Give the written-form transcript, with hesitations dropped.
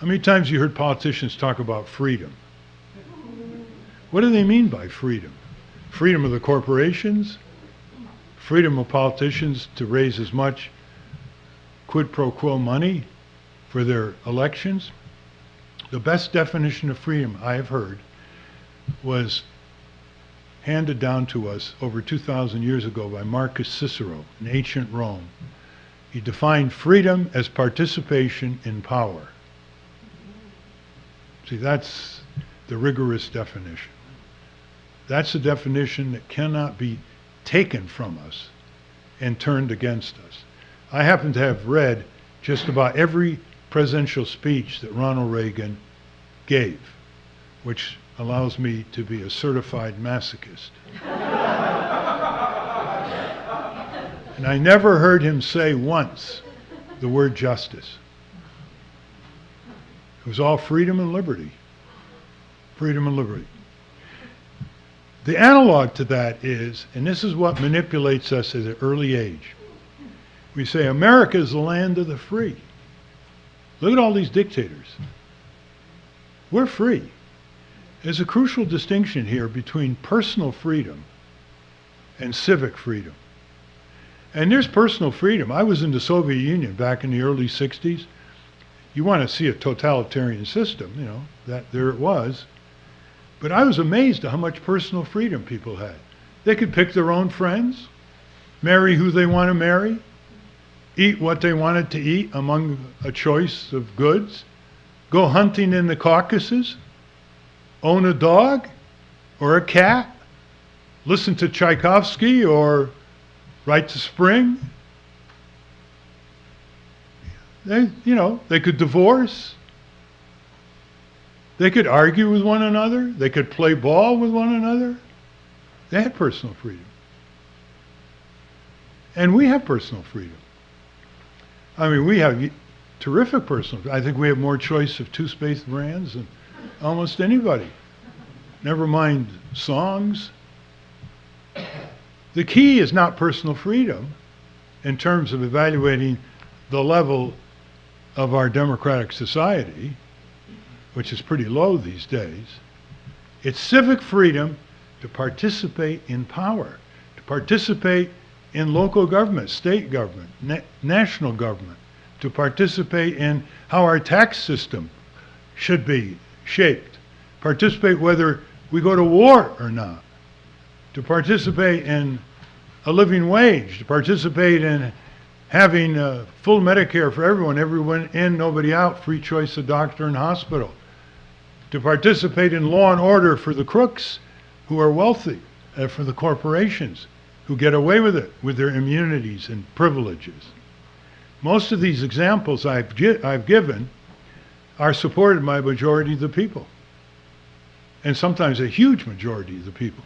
How many times you heard politicians talk about freedom? What do they mean by freedom? Freedom of the corporations? Freedom of politicians to raise as much quid pro quo money for their elections? The best definition of freedom I have heard was handed down to us over 2,000 years ago by Marcus Cicero in ancient Rome. He defined freedom as participation in power. See, that's the rigorous definition. That's a definition that cannot be taken from us and turned against us. I happen to have read just about every presidential speech that Ronald Reagan gave, which allows me to be a certified masochist. And I never heard him say once the word justice. It was all freedom and liberty. Freedom and liberty. The analog to that is, and this is what manipulates us at an early age, we say America is the land of the free. Look at all these dictators. We're free. There's a crucial distinction here between personal freedom and civic freedom. And there's personal freedom. I was in the Soviet Union back in the early 60s. You want to see a totalitarian system, you know, that there it was. But I was amazed at how much personal freedom people had. They could pick their own friends, marry who they want to marry, eat what they wanted to eat among a choice of goods, go hunting in the Caucasus, own a dog or a cat, listen to Tchaikovsky or Right to Spring. They could divorce. They could argue with one another. They could play ball with one another. They had personal freedom. And we have personal freedom. I mean, we have terrific personal freedom. I think we have more choice of toothpaste brands than almost anybody. Never mind songs. The key is not personal freedom in terms of evaluating the level of our democratic society, which is pretty low these days. It's civic freedom to participate in power, to participate in local government, state government, national government, to participate in how our tax system should be shaped, participate whether we go to war or not, to participate in a living wage, to participate in having full Medicare for everyone in, nobody out, free choice of doctor and hospital, to participate in law and order for the crooks who are wealthy, for the corporations who get away with it with their immunities and privileges. Most of these examples I've given are supported by a majority of the people, and sometimes a huge majority of the people.